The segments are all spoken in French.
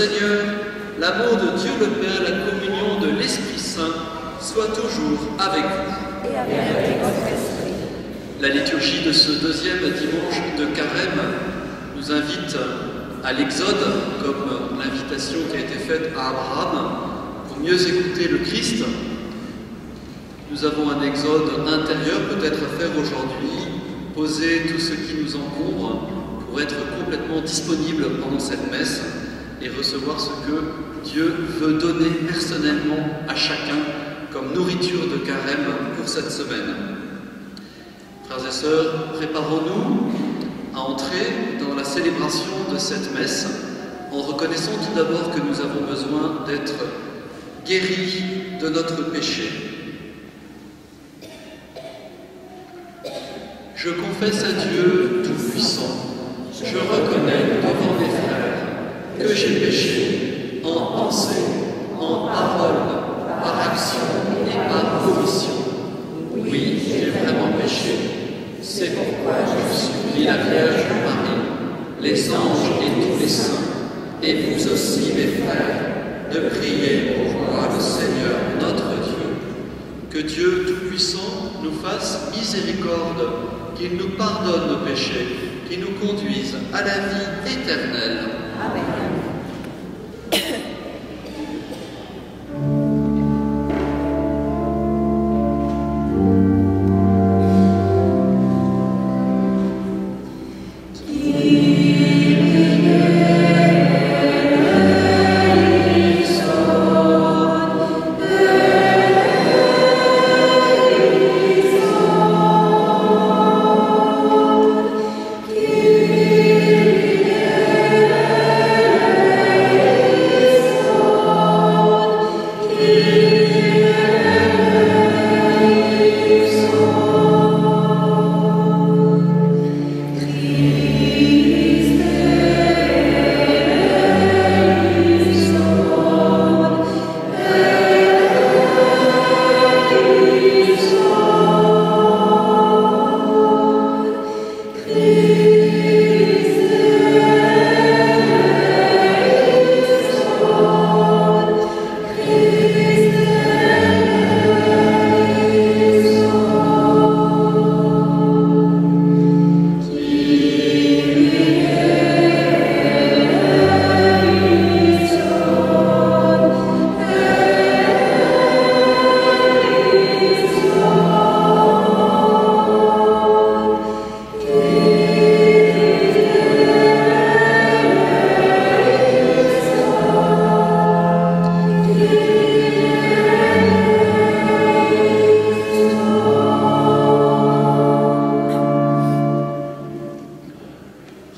Seigneur, l'amour de Dieu le Père, la communion de l'Esprit Saint soit toujours avec vous. Et avec votre esprit. La liturgie de ce deuxième dimanche de Carême nous invite à l'Exode, comme l'invitation qui a été faite à Abraham, pour mieux écouter le Christ. Nous avons un exode intérieur peut-être à faire aujourd'hui, poser tout ce qui nous encombre pour être complètement disponible pendant cette messe et recevoir ce que Dieu veut donner personnellement à chacun comme nourriture de Carême pour cette semaine. Frères et sœurs, préparons-nous à entrer dans la célébration de cette messe en reconnaissant tout d'abord que nous avons besoin d'être guéris de notre péché. Je confesse à Dieu Tout-Puissant, je reconnais devant mes frères que j'ai péché en pensée, en parole, par action et par omission. Oui, j'ai vraiment péché. C'est pourquoi je supplie la Vierge Marie, les anges et tous les saints, et vous aussi mes frères, de prier pour moi le Seigneur notre Dieu. Que Dieu Tout-Puissant nous fasse miséricorde, qu'il nous pardonne nos péchés, qu'il nous conduise à la vie éternelle. Amen.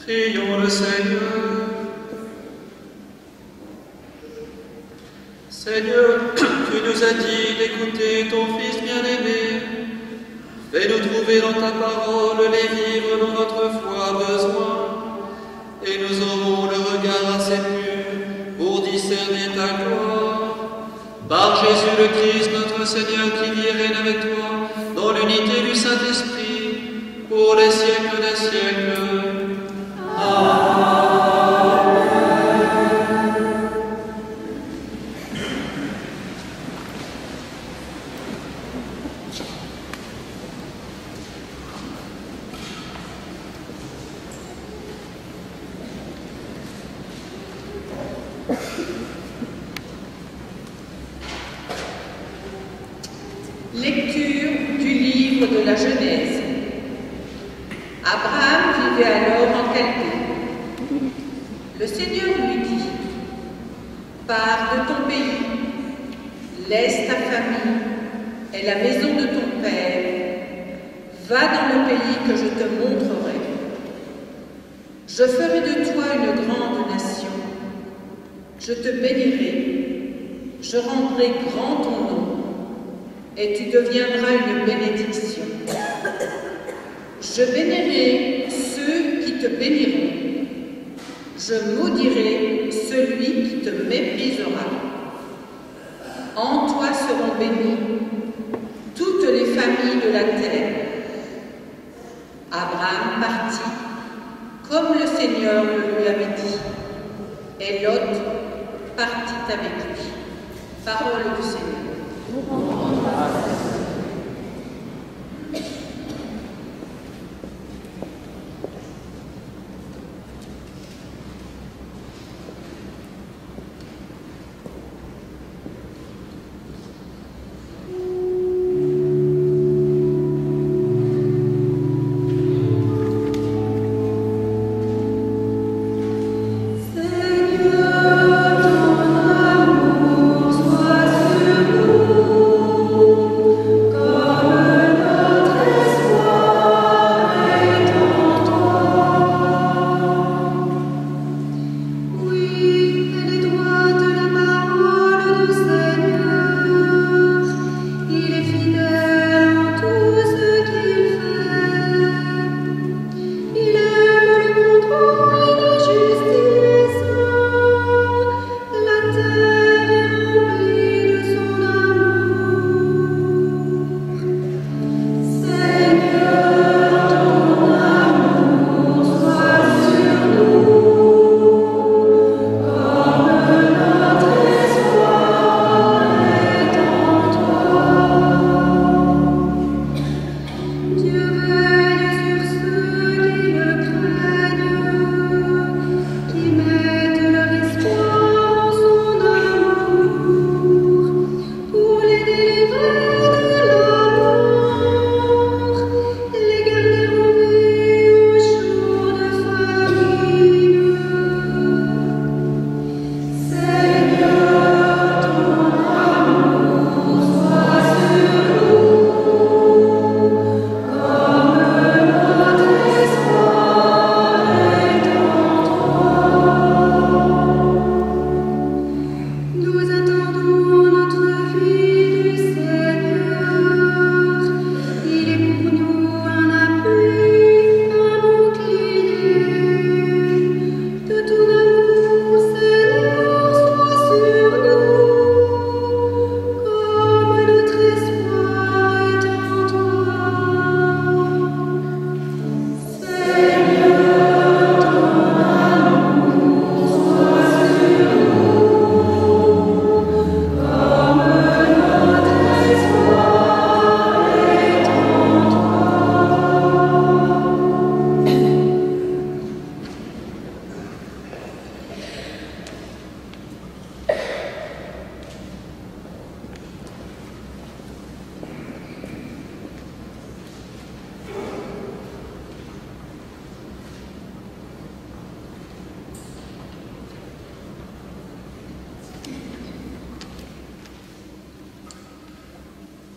Prions le Seigneur. Seigneur, tu nous as dit d'écouter ton Fils bien-aimé. Fais-nous trouver dans ta parole les vivres dont notre foi a besoin, et nous aurons le regard assez pur pour discerner ta gloire. Par Jésus le Christ, notre Seigneur, qui vit et règne avec toi, dans l'unité du Saint-Esprit, pour les siècles des siècles. Lecture du livre de la Genèse. Abraham vivait alors en Chaldée. Le Seigneur lui dit: pars de ton pays, laisse ta famille et la maison de ton père, va dans le pays que je te montrerai. Je ferai de toi une grande nation, je te bénirai, je rendrai grand ton nom, et tu deviendras une bénédiction. Je bénirai ceux qui te béniront. Je maudirai celui qui te méprisera. En toi seront bénies toutes les familles de la terre. Abraham partit, comme le Seigneur le lui avait dit, et Lot partit avec lui. Parole du Seigneur.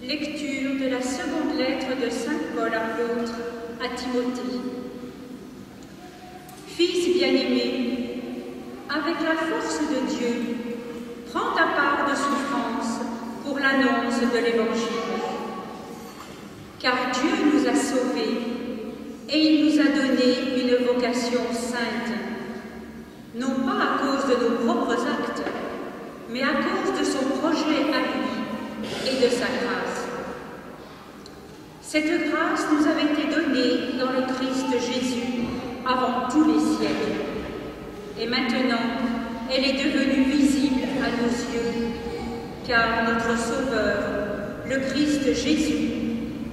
Lecture de la seconde lettre de Saint Paul apôtre à Timothée. Fils bien-aimé, avec la force de Dieu, prends ta part de souffrance pour l'annonce de l'Évangile. Car Dieu nous a sauvés et il nous a donné une vocation sainte, non pas à cause de nos propres actes, mais à cause de son projet à lui et de sa grâce. Cette grâce nous avait été donnée dans le Christ Jésus avant tous les siècles. Et maintenant, elle est devenue visible à nos yeux, car notre Sauveur, le Christ Jésus,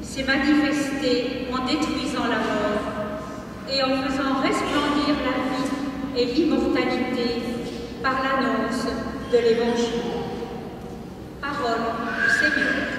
s'est manifesté en détruisant la mort et en faisant resplendir la vie et l'immortalité par l'annonce de l'Évangile. Parole du Seigneur.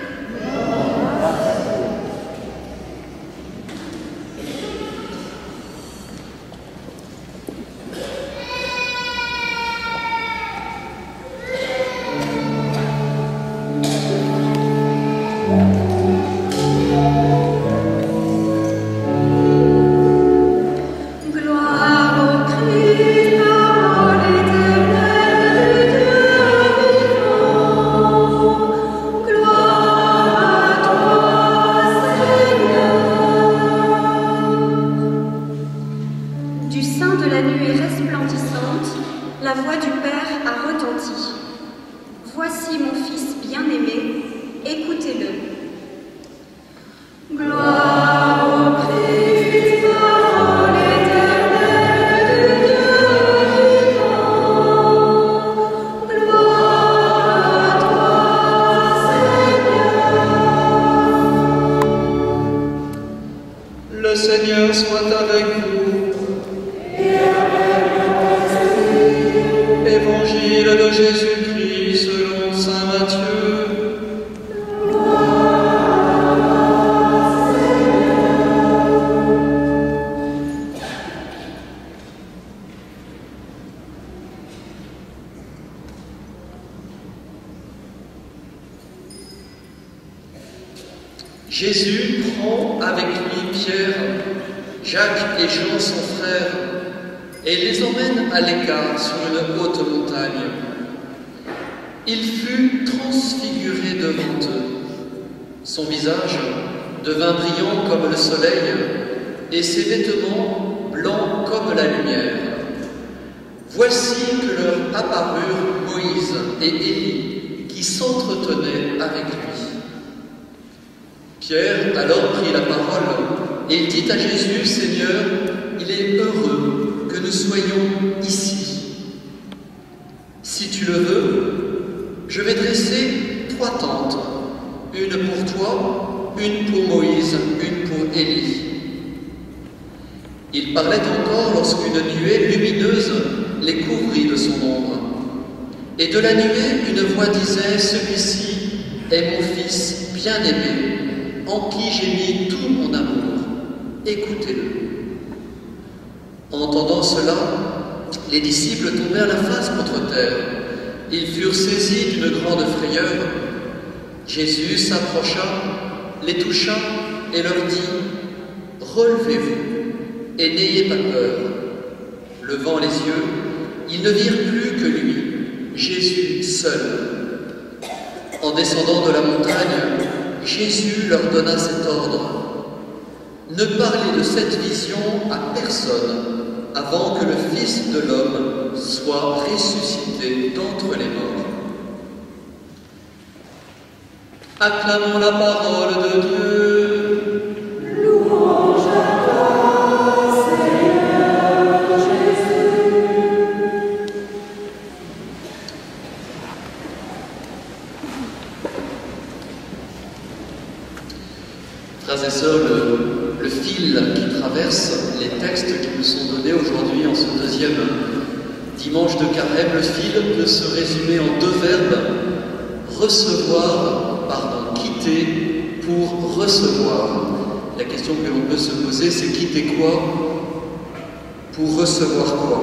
Gloire Seigneur soit avec vous. Évangile de Jésus-Christ selon saint Matthieu. Jésus prend avec lui Pierre, Jacques et Jean, son frère, et les emmène à l'écart sur une haute montagne. Il fut transfiguré devant eux. Son visage devint brillant comme le soleil, et ses vêtements blancs comme la lumière. Voici que leur apparurent Moïse et Élie, qui s'entretenaient avec lui. Pierre alors prit la parole et il dit à Jésus, « Seigneur, il est heureux que nous soyons ici. Si tu le veux, je vais dresser 3 tentes, une pour toi, une pour Moïse, une pour Élie. » Il parlait encore lorsqu'une nuée lumineuse les couvrit de son ombre. Et de la nuée, une voix disait, « Celui-ci est mon Fils bien-aimé, en qui j'ai mis tout mon amour. Écoutez-le. » Entendant cela, les disciples tombèrent la face contre terre. Ils furent saisis d'une grande frayeur. Jésus s'approcha, les toucha et leur dit, « Relevez-vous et n'ayez pas peur. » Levant les yeux, ils ne virent plus que lui, Jésus seul. En descendant de la montagne, Jésus leur donna cet ordre. « Ne parlez de cette vision à personne avant que le Fils de l'homme soit ressuscité d'entre les morts. » Acclamons la parole de Dieu. Louange à toi, Seigneur Jésus. Frères et sœurs, le fil qui traverse les textes qui nous sont donnés aujourd'hui en ce deuxième dimanche de Carême, le fil peut se résumer en 2 verbes, quitter pour recevoir. La question que l'on peut se poser, c'est quitter quoi pour recevoir quoi?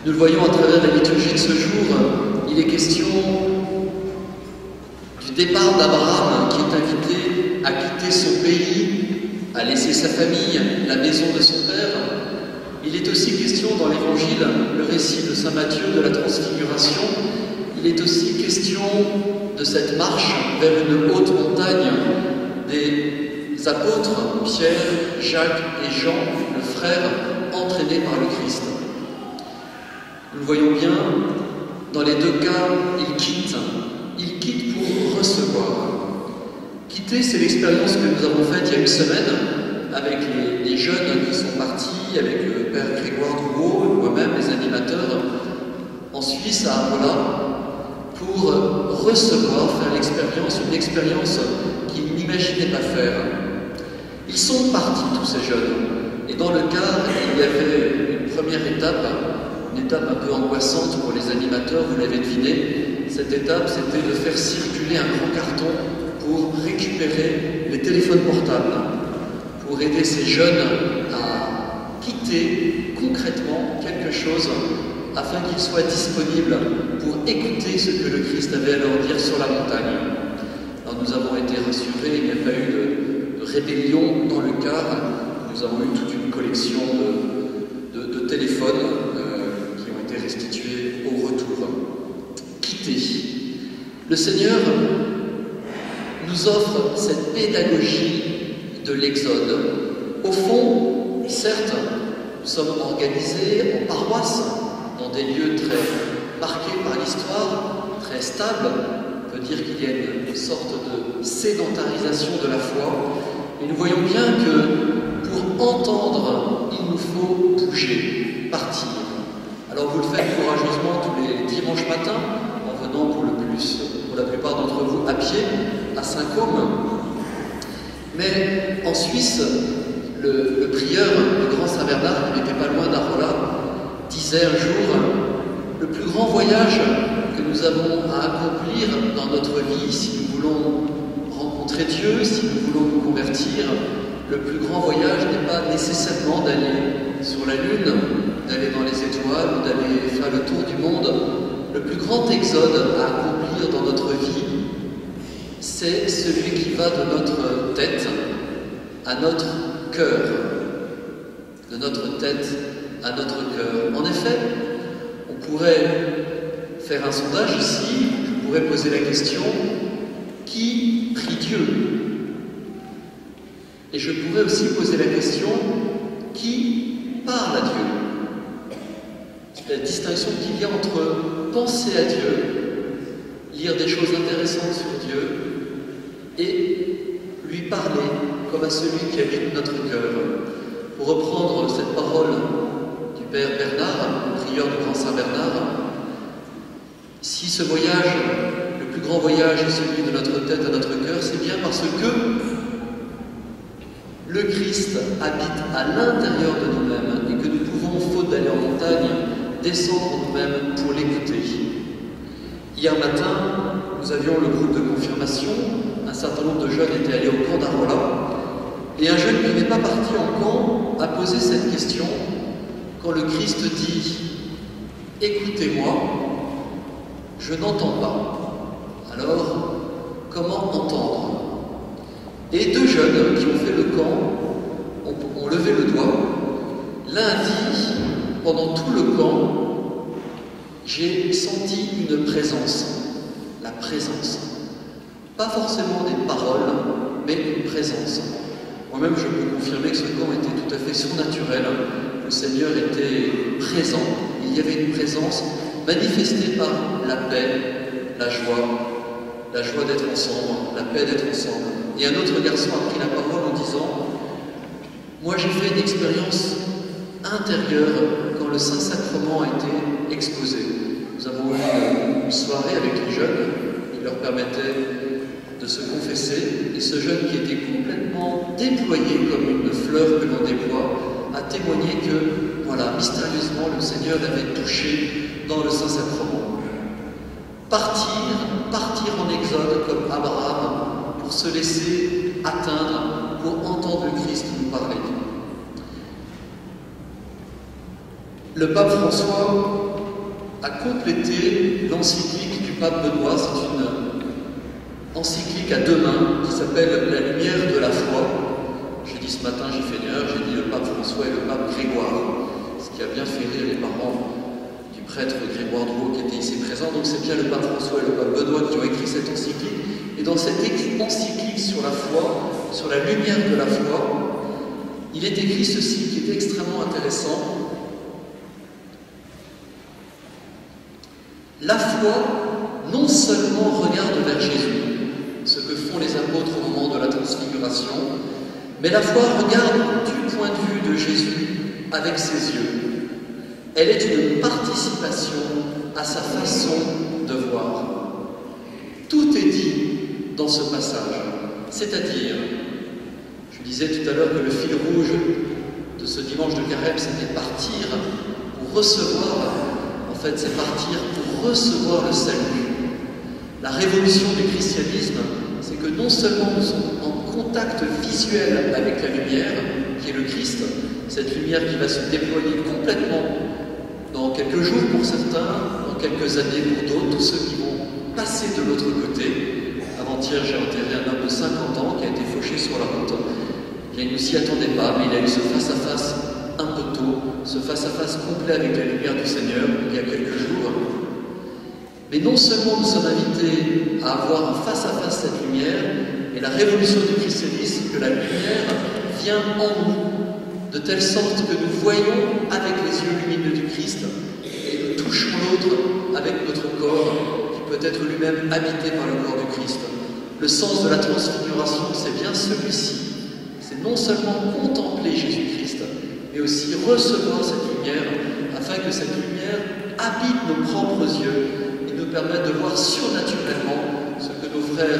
Nous le voyons à travers la liturgie de ce jour, il est question du départ d'Abraham qui est invité à quitter son pays, à laisser sa famille, la maison de son père. Il est aussi question dans l'Évangile, le récit de saint Matthieu de la Transfiguration, il est aussi question de cette marche vers une haute montagne des apôtres Pierre, Jacques et Jean, le frère, entraînés par le Christ. Nous le voyons bien, dans les 2 cas, il quitte pour recevoir. Quitter, c'est l'expérience que nous avons faite il y a une semaine avec les jeunes qui sont partis, avec le père Grégoire Drouot et moi-même, les animateurs, en Suisse, à Arola, pour recevoir, faire une expérience qu'ils n'imaginaient pas faire. Ils sont partis, tous ces jeunes, et dans le car, il y avait une première étape, une étape un peu angoissante pour les animateurs, vous l'avez deviné. Cette étape, c'était de faire circuler un grand carton pour récupérer les téléphones portables, pour aider ces jeunes à quitter concrètement quelque chose afin qu'ils soient disponibles pour écouter ce que le Christ avait à leur dire sur la montagne. Alors nous avons été rassurés, il n'y a pas eu de rébellion dans le car, nous avons eu toute une collection de téléphones qui ont été restitués au retour. Quitter. Le Seigneur nous offre cette pédagogie de l'Exode. Au fond, certes, nous sommes organisés en paroisse, dans des lieux très marqués par l'histoire, très stables. On peut dire qu'il y a une sorte de sédentarisation de la foi. Et nous voyons bien que pour entendre, il nous faut bouger, partir. Alors vous le faites courageusement tous les dimanches matins, en venant pour la plupart d'entre vous, à pied, à Saint-Côme. Mais en Suisse, Le prieur, le grand Saint Bernard, qui n'était pas loin d'Arola, disait un jour: le plus grand voyage que nous avons à accomplir dans notre vie, si nous voulons rencontrer Dieu, si nous voulons nous convertir, le plus grand voyage n'est pas nécessairement d'aller sur la Lune, d'aller dans les étoiles ou d'aller faire le tour du monde. Le plus grand exode à accomplir dans notre vie, c'est celui qui va de notre tête à notre cœur. De notre tête à notre cœur. En effet, on pourrait faire un sondage ici, je pourrais poser la question: qui prie Dieu? Et je pourrais aussi poser la question: qui parle à Dieu? La distinction qu'il y a entre penser à Dieu, lire des choses intéressantes sur Dieu, et lui parler comme à celui qui habite notre cœur. Pour reprendre cette parole du Père Bernard, le prieur du grand Saint Bernard, si ce voyage, le plus grand voyage, est celui de notre tête à notre cœur, c'est bien parce que le Christ habite à l'intérieur de nous-mêmes et que nous pouvons, faute d'aller en montagne, descendre nous-mêmes pour l'écouter. Hier matin, nous avions le groupe de confirmation, un certain nombre de jeunes étaient allés au camp d'Arola, et un jeune qui n'est pas parti en camp a posé cette question quand le Christ dit « Écoutez-moi, je n'entends pas. Alors, comment entendre ?» Et deux jeunes qui ont fait le camp ont levé le doigt. L'un dit, pendant tout le camp, j'ai senti une présence, la présence. Pas forcément des paroles, mais une présence. Moi-même, je peux confirmer que ce camp était tout à fait surnaturel. Le Seigneur était présent. Il y avait une présence manifestée par la paix, la joie d'être ensemble, la paix d'être ensemble. Et un autre garçon a pris la parole en disant: moi j'ai fait une expérience intérieure quand le Saint-Sacrement a été exposé. Nous avons eu une soirée avec les jeunes qui leur permettait de se confesser, et ce jeune qui était complètement déployé comme une fleur que l'on déploie a témoigné que, voilà, mystérieusement, le Seigneur l'avait touché dans le Saint-Sacrement. Partir en exode comme Abraham pour se laisser atteindre, pour entendre le Christ nous parler. Le pape François a complété l'encyclique du pape Benoît. C'est une encyclique à deux mains qui s'appelle « La lumière de la foi ». J'ai dit ce matin, j'ai fait une erreur, j'ai dit le pape François et le pape Grégoire, ce qui a bien fait rire les parents du prêtre Grégoire Drouot qui était ici présent. Donc c'est bien le pape François et le pape Benoît qui ont écrit cette encyclique. Et dans cette encyclique sur la foi, sur la lumière de la foi, il est écrit ceci qui est extrêmement intéressant. La foi non seulement regarde vers Jésus, ce que font les apôtres au moment de la transfiguration, mais la foi regarde du point de vue de Jésus avec ses yeux. Elle est une participation à sa façon de voir. Tout est dit dans ce passage, c'est-à-dire, je disais tout à l'heure que le fil rouge de ce dimanche de Carême, c'était partir pour recevoir, en fait c'est partir pour recevoir le salut. La révolution du christianisme, c'est que non seulement nous sommes en contact visuel avec la lumière, qui est le Christ, cette lumière qui va se déployer complètement dans quelques jours pour certains, dans quelques années pour d'autres, tous ceux qui vont passer de l'autre côté. Avant-hier, j'ai enterré un homme de 50 ans qui a été fauché sur la route. Il ne s'y attendait pas, mais il a eu ce face-à-face un peu tôt, ce face-à-face complet avec la lumière du Seigneur il y a quelques jours. Mais non seulement nous sommes invités à avoir en face-à-face cette lumière, et la révolution du christianisme, que la lumière vient en nous, de telle sorte que nous voyons avec les yeux lumineux du Christ, et nous touchons l'autre avec notre corps, qui peut être lui-même habité par le corps du Christ. Le sens de la transfiguration, c'est bien celui-ci. C'est non seulement contempler Jésus-Christ, mais aussi recevoir cette lumière, afin que cette lumière habite nos propres yeux, nous permettent de voir surnaturellement ce que nos frères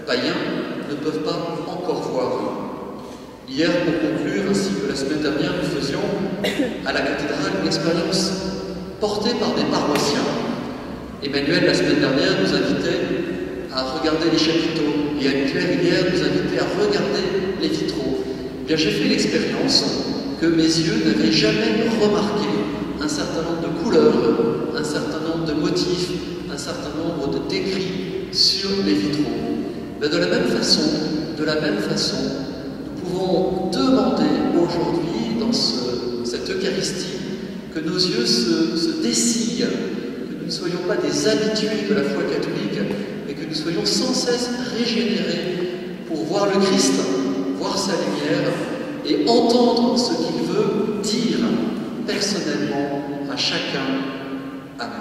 païens ne peuvent pas encore voir. Hier, pour conclure, ainsi que la semaine dernière, nous faisions à la cathédrale une expérience portée par des paroissiens. Emmanuel, la semaine dernière, nous invitait à regarder les chapiteaux et Anne-Claire, hier, nous invitait à regarder les vitraux. Eh bien, j'ai fait l'expérience que mes yeux n'avaient jamais remarqué un certain nombre de couleurs, un certain nombre de motifs, un certain nombre de d'écrits sur les vitraux. Mais de la même façon, nous pouvons demander aujourd'hui, dans cette Eucharistie, que nos yeux se dessillent, que nous ne soyons pas des habitués de la foi catholique, mais que nous soyons sans cesse régénérés pour voir le Christ, voir sa lumière et entendre ce qu'il veut dire personnellement à chacun. Amen.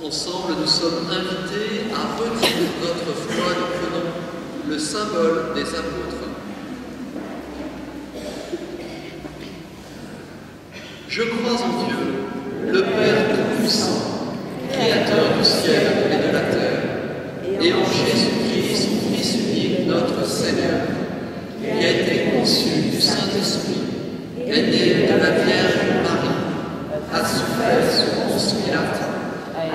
Ensemble, nous sommes invités à revivre notre foi. Nous prenons le symbole des apôtres. Je crois en Dieu, le Père Tout-Puissant, Créateur du ciel et de la terre, et en Jésus-Christ, son Fils unique, notre Seigneur, qui a été conçu du Saint-Esprit, est né de la Vierge Marie, a souffert sous Ponce Pilate,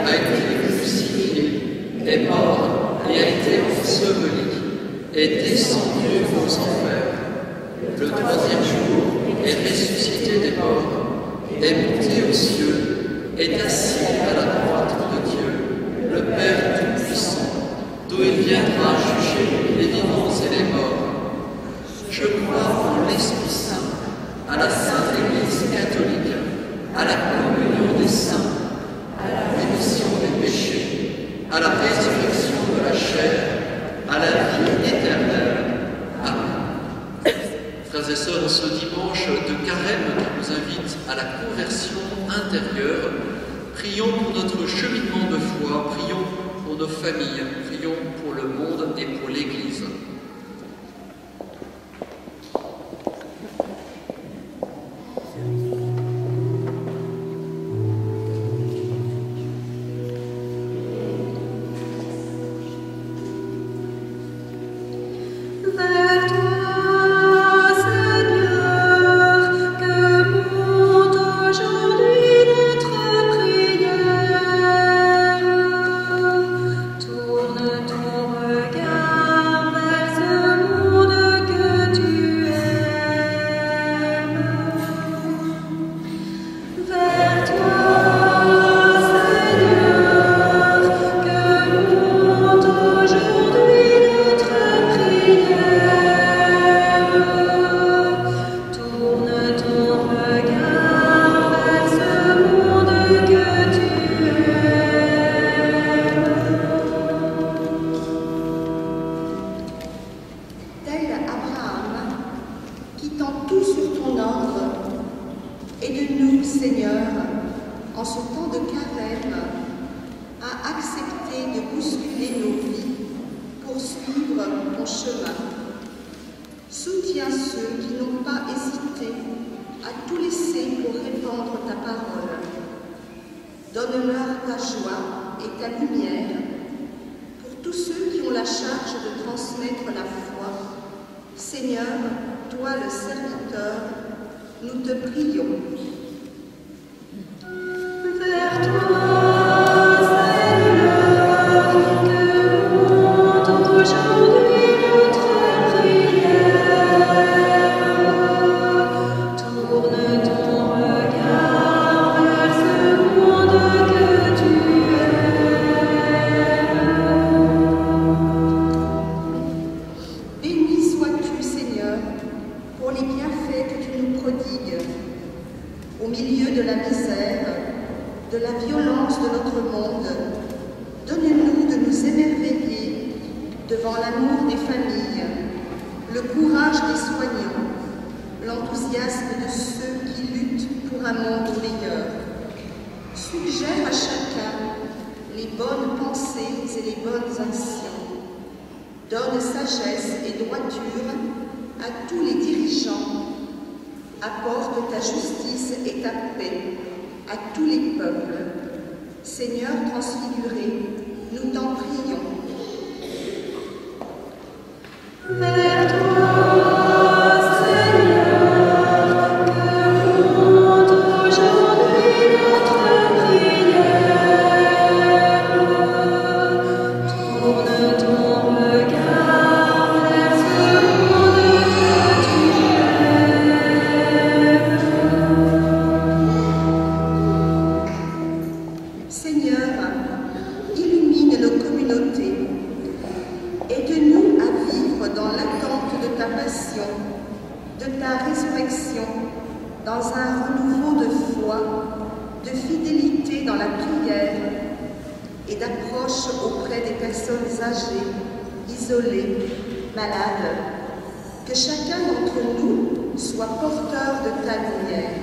a été crucifié, est mort et a été enseveli, est descendu aux enfers. Le troisième jour est ressuscité des morts, est monté aux cieux, est assis à la droite de Dieu, le Père Tout-Puissant, d'où il viendra juger les vivants et les morts. Je crois en l'Esprit Saint, à la Sainte Église catholique, à la communion des saints, à la rémission des péchés, à la résurrection de la chair, à la vie éternelle. Amen. Frères et sœurs, ce dimanche de Carême qui nous invite à la conversion intérieure, prions pour notre cheminement de foi, prions pour nos familles, prions pour le monde et pour l'Église. l'enthousiasme de ceux qui luttent pour un monde meilleur. Suggère à chacun les bonnes pensées et les bonnes actions. Donne sagesse et droiture à tous les dirigeants. Apporte ta justice et ta paix à tous les peuples. Seigneur transfiguré, nous t'en prions. Vers toi, Seigneur, que monte aujourd'hui notre prière. Tourne ton regard vers ce monde que tu aimes. Seigneur, illumine nos communautés. Aide-nous à vivre dans l'attente de ta passion, de ta résurrection, dans un renouveau de foi, de fidélité dans la prière et d'approche auprès des personnes âgées, isolées, malades. Que chacun d'entre nous soit porteur de ta lumière.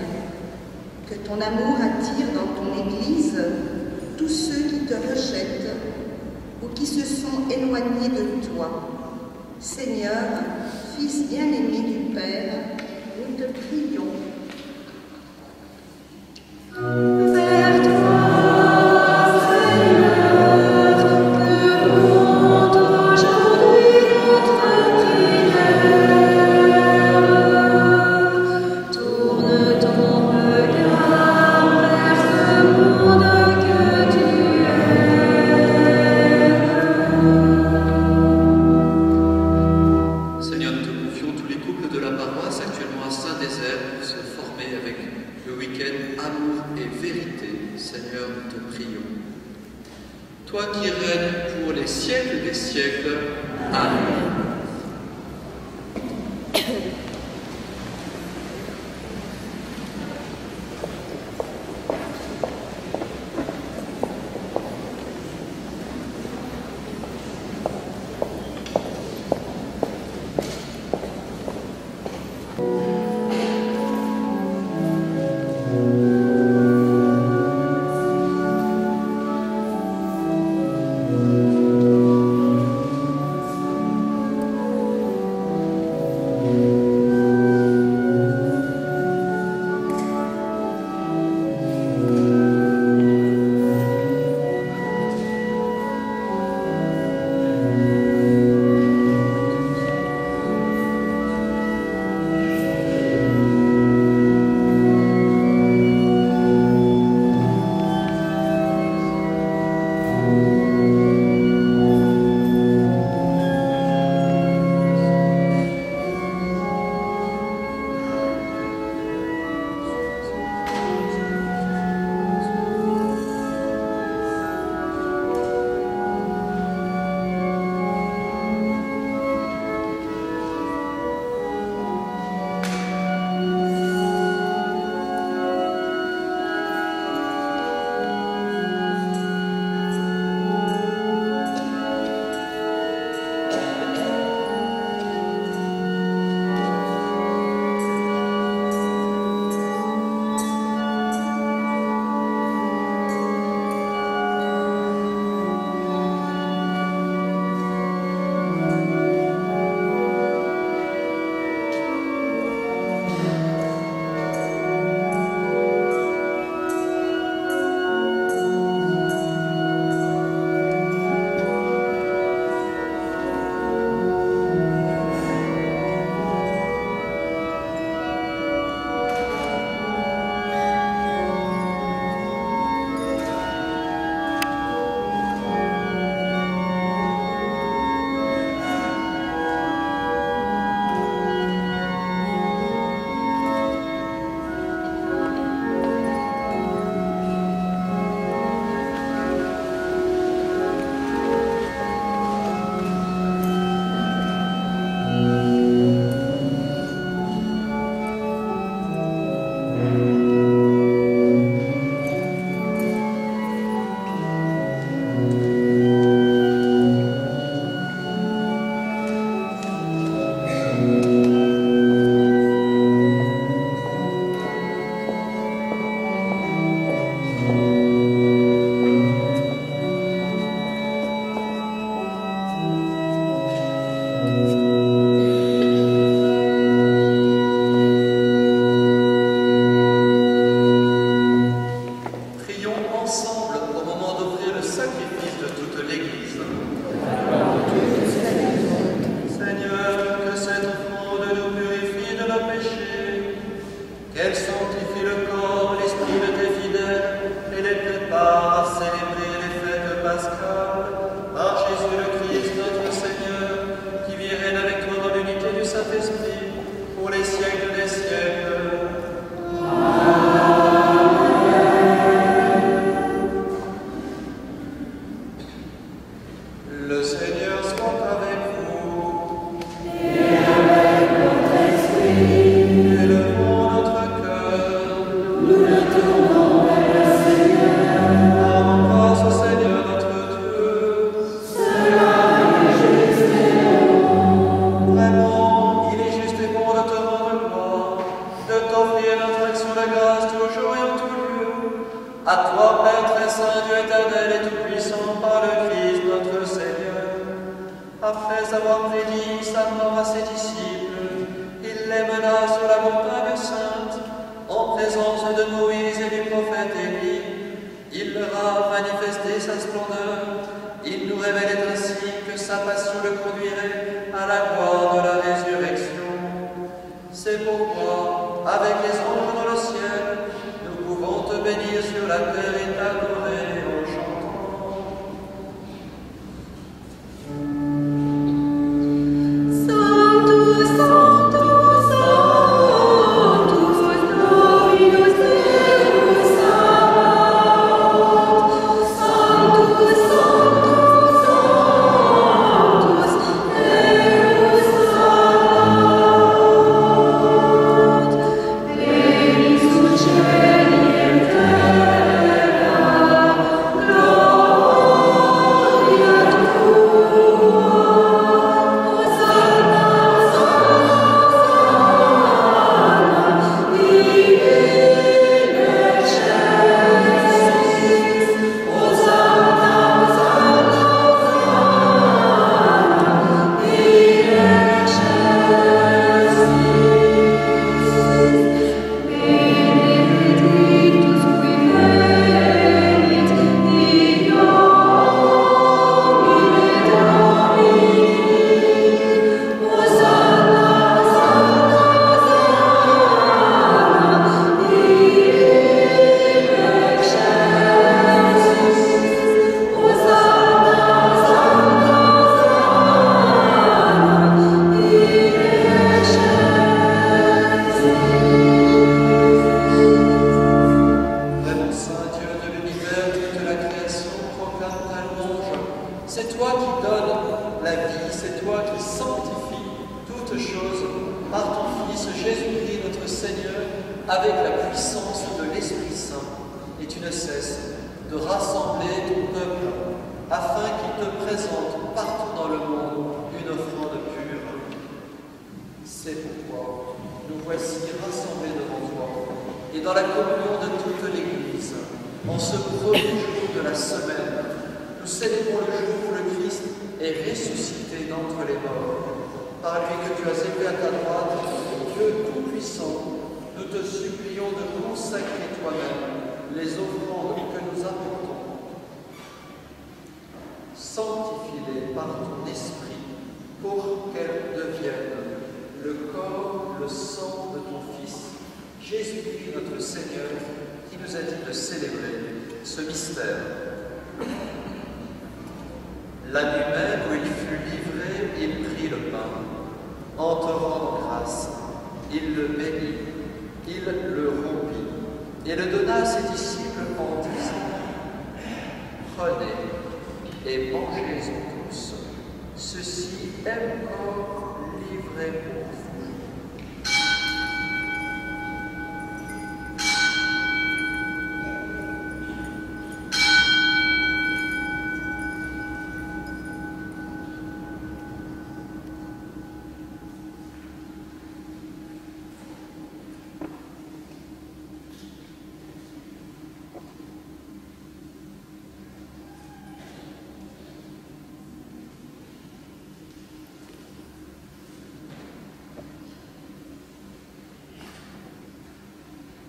Que ton amour attire dans ton Église tous ceux qui te rejettent ou qui se sont éloignés de toi. Seigneur, Fils bien-aimé du Père, nous te prions. Vers toi, Seigneur, que monte aujourd'hui notre prière. Tourne ton regard vers ce monde que tu aimes. Seigneur, nous te confions tous les couples de la paroisse actuellement à Saint-Désert qui sont formés avec le week-end Amour et Vérité. Seigneur, nous te prions. Toi qui règnes pour les siècles des siècles. Amen.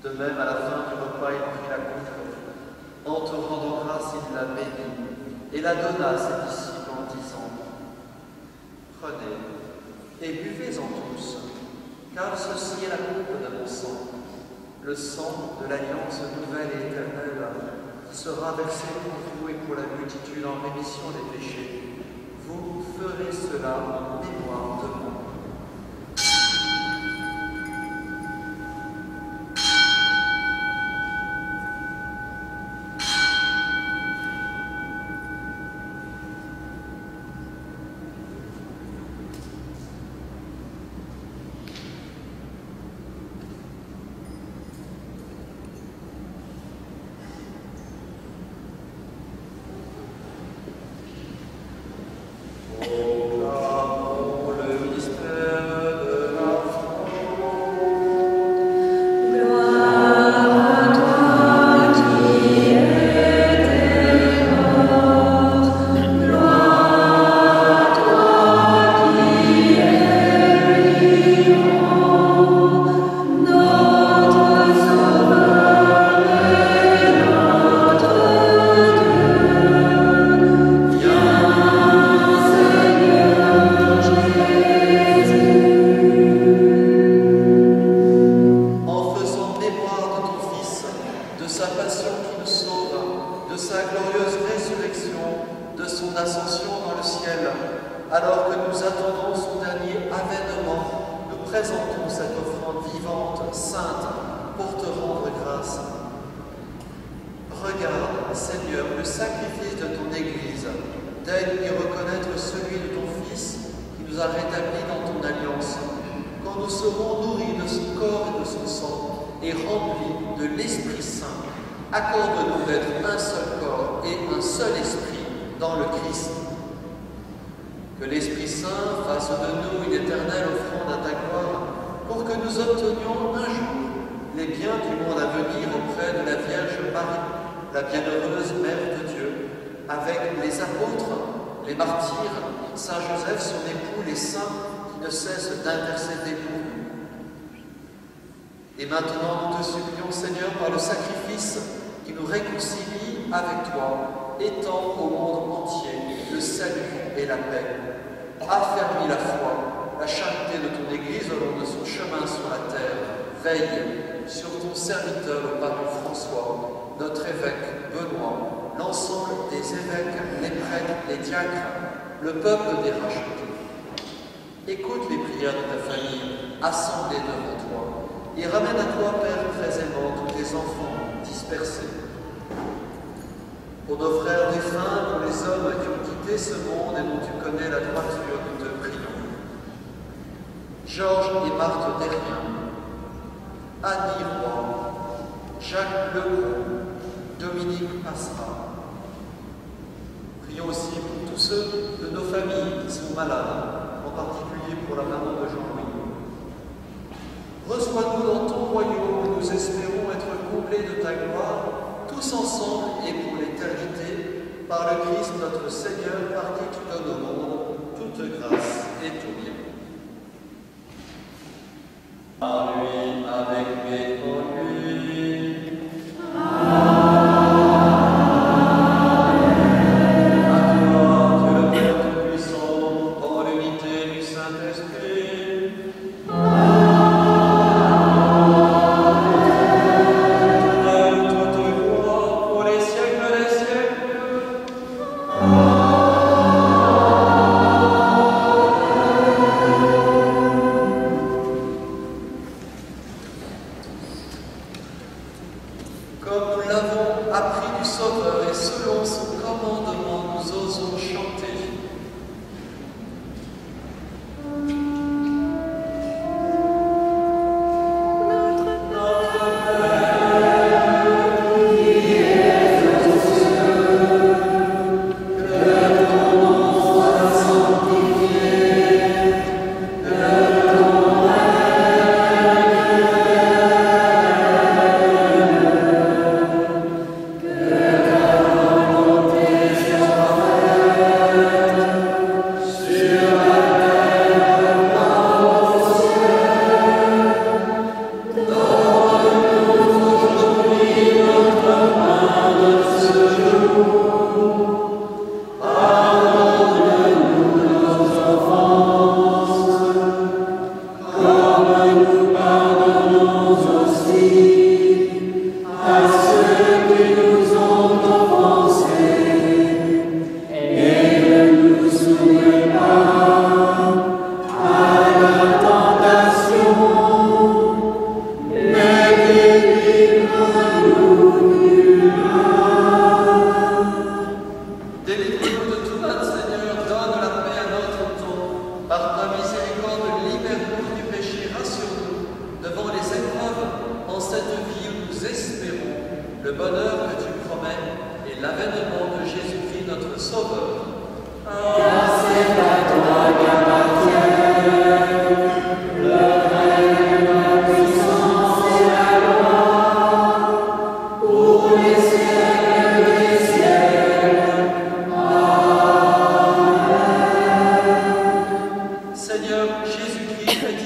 De même, à la fin du repas, il prit la coupe. En te rendant grâce, il la bénit et la donna à ses disciples en disant: Prenez et buvez-en tous, car ceci est la coupe de mon sang, le sang de l'alliance nouvelle et éternelle, qui sera versé pour vous et pour la multitude en rémission des péchés. Vous ferez cela en mémoire de moi. Accorde-nous d'être un seul corps et un seul esprit dans le Christ. Que l'Esprit Saint fasse de nous une éternelle offrande à ta gloire, pour que nous obtenions un jour les biens du monde à venir auprès de la Vierge Marie, la bienheureuse Mère de Dieu, avec les apôtres, les martyrs, Saint Joseph, son époux, les saints qui ne cessent d'intercéder pour nous. Et maintenant, nous te supplions, Seigneur, par le sacrifice qui nous réconcilie avec toi, étends au monde entier le salut et la paix. Affermis la foi, la charité de ton Église au long de son chemin sur la terre. Veille sur ton serviteur, le pape François, notre évêque Benoît, l'ensemble des évêques, les prêtres, les diacres, le peuple des rachetés. Écoute les prières de ta famille, assemblée devant toi, et ramène à toi, Père, très aimant, tous tes enfants dispersés. Pour nos frères défunts, pour les hommes qui ont quitté ce monde et dont tu connais la droiture, nous te prions. Georges et Marthe Derrien, Annie Roy, Jacques Legros, Dominique Passera. Prions aussi pour tous ceux de nos familles qui sont malades, en particulier pour la maman de Jean-Louis. Reçois-nous dans ton royaume où nous espérons être comblés de ta gloire, tous ensemble et pour l'éternité, par le Christ notre Seigneur, par qui tu donnes au monde toute grâce et tout bien. Par lui, avec lui, en lui. Amen.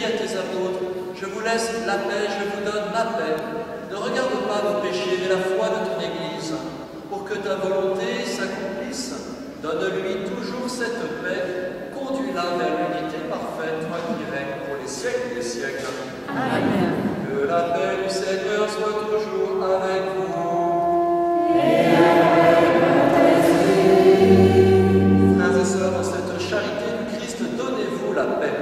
à tes apôtres, je vous laisse la paix, je vous donne ma paix. Ne regarde pas vos péchés, mais la foi de ton Église. Pour que ta volonté s'accomplisse, donne-lui toujours cette paix, conduis-la vers l'unité parfaite, toi qui règnes pour les siècles des siècles. Amen. Que la paix du Seigneur soit toujours avec vous. Et avec votre esprit. Frères et sœurs, dans cette charité du Christ, donnez-vous la paix.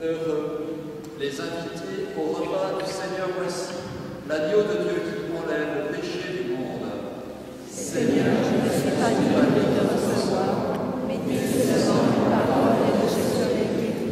Heureux les invités au repas du Seigneur, voici l'agneau de Dieu qui enlève le péché du monde. Seigneur, je ne suis pas digne de recevoir, mais dis seulement une parole et je serai guéri.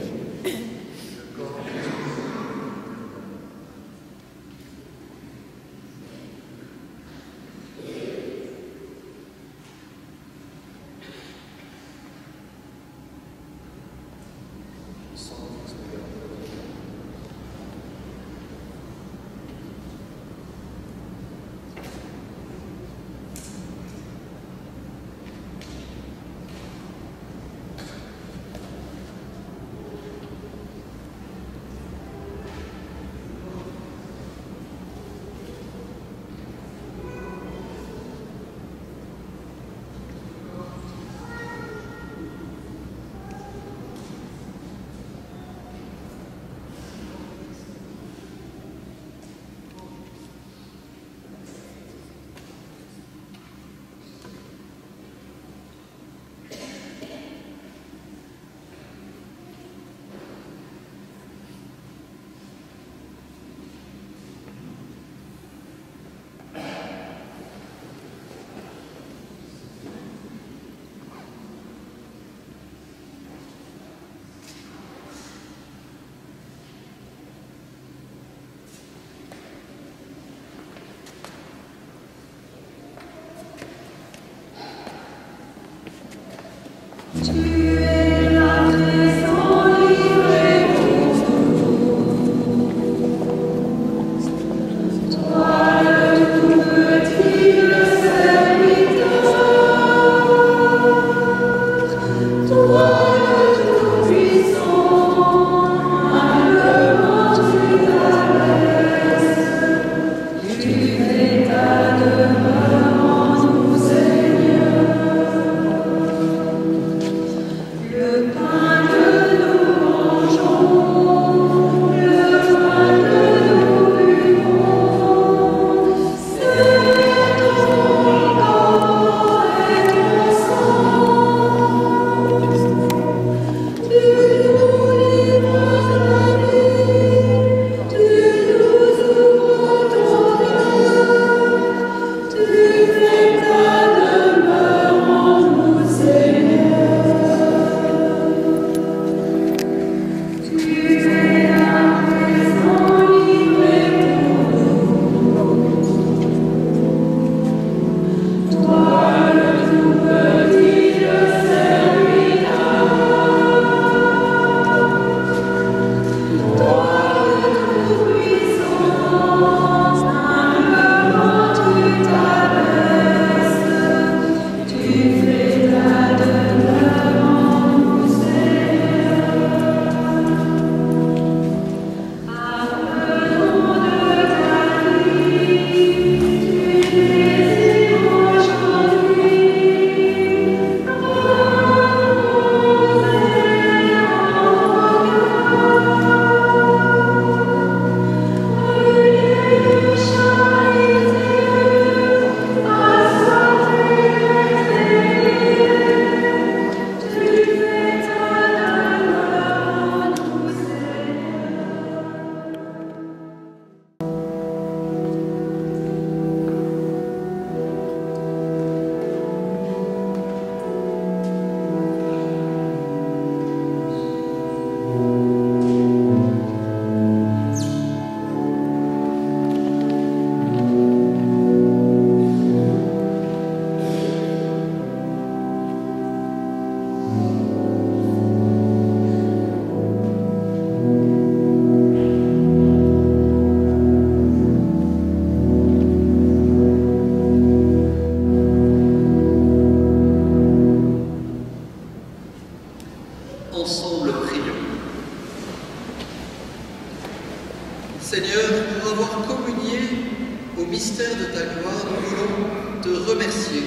te remercier,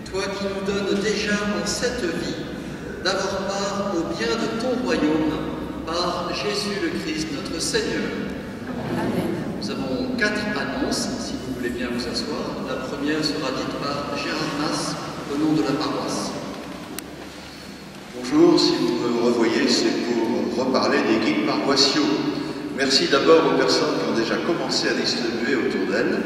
toi qui nous donnes déjà en cette vie d'avoir part au bien de ton royaume par Jésus le Christ, notre Seigneur. Amen. Nous avons 4 annonces, si vous voulez bien vous asseoir. La première sera dite par Gérard Mas, au nom de la paroisse. Bonjour, si vous me revoyez, c'est pour reparler des guides paroissiaux. Merci d'abord aux personnes qui ont déjà commencé à distribuer autour d'elles.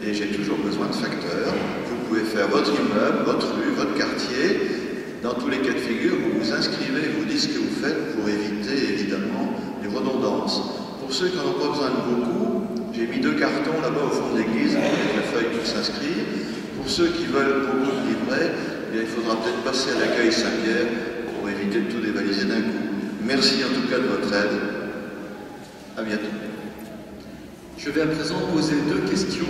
Et j'ai toujours besoin de facteurs. Vous pouvez faire votre immeuble, votre rue, votre quartier. Dans tous les cas de figure, vous vous inscrivez et vous dites ce que vous faites pour éviter évidemment les redondances. Pour ceux qui n'en ont pas besoin de beaucoup, j'ai mis 2 cartons là-bas au fond de l'église avec la feuille pour s'inscrire. Pour ceux qui veulent beaucoup de livrets, il faudra peut-être passer à l'accueil Saint-Pierre pour éviter de tout dévaliser d'un coup. Merci en tout cas de votre aide. À bientôt. Je vais à présent poser 2 questions.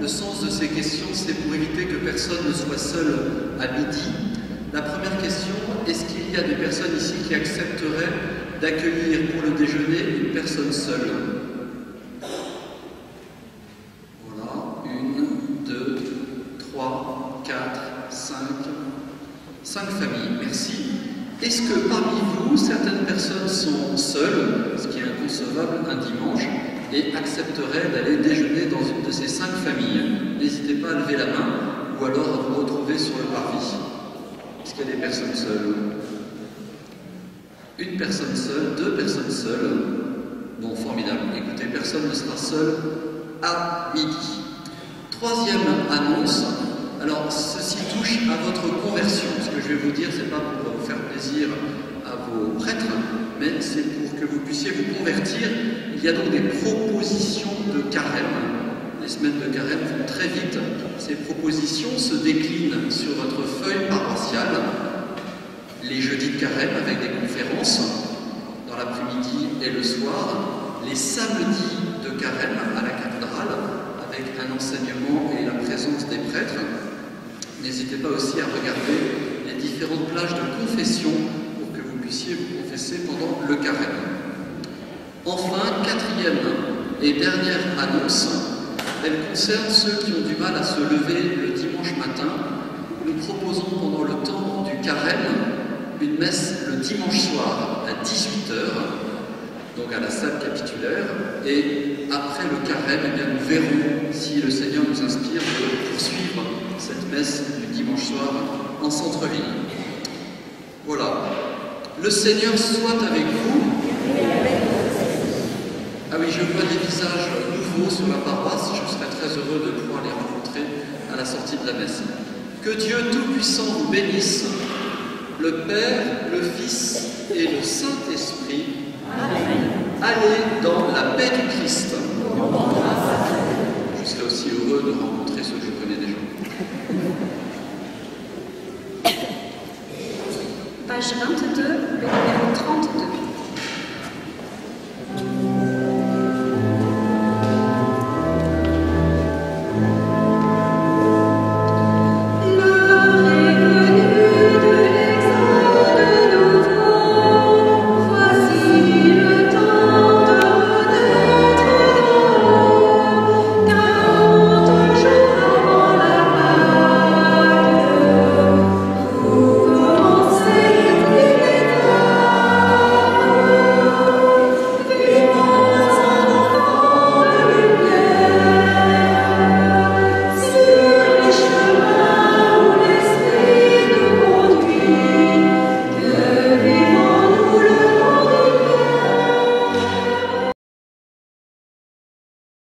Le sens de ces questions, c'est pour éviter que personne ne soit seul à midi. La première question, est-ce qu'il y a des personnes ici qui accepteraient d'accueillir pour le déjeuner une personne seule? Voilà, 1, 2, 3, 4, 5 familles, merci. Est-ce que parmi vous, certaines personnes sont seules, ce qui est inconcevable un dimanche, et accepteraient d'aller déjeuner dans une de ces 5 familles? N'hésitez pas à lever la main ou alors à vous retrouver sur le parvis. Est-ce qu'il y a des personnes seules? 1 personne seule, 2 personnes seules. Bon, formidable. Écoutez, personne ne sera seul à midi. 3e annonce. Alors, ceci touche à votre conversion. Ce que je vais vous dire, ce n'est pas pour vous faire plaisir à vos prêtres, mais c'est pour que vous puissiez vous convertir. Il y a donc des propositions de carême. Les semaines de carême vont très vite. Ces propositions se déclinent sur votre feuille paroissiale. Les jeudis de carême avec des conférences dans l'après-midi et le soir. Les samedis de carême à la cathédrale avec un enseignement et la présence des prêtres. N'hésitez pas aussi à regarder les différentes plages de confession pour que vous puissiez vous confesser pendant le carême. Enfin, 4e et dernière annonce, elle concerne ceux qui ont du mal à se lever le dimanche matin. Nous proposons pendant le temps du carême une messe le dimanche soir à 18h, donc à la salle capitulaire, et après le carême, eh bien, nous verrons si le Seigneur nous inspire de poursuivre cette messe du dimanche soir en centre-ville. Voilà. Le Seigneur soit avec vous. Ah oui, je vois des visages nouveaux sur la paroisse. Je serai très heureux de pouvoir les rencontrer à la sortie de la messe. Que Dieu Tout-Puissant vous bénisse, le Père, le Fils et le Saint-Esprit. Amen. Allez dans la paix du Christ. Je serai aussi heureux de rencontrer ceux que je connais déjà. Page 22.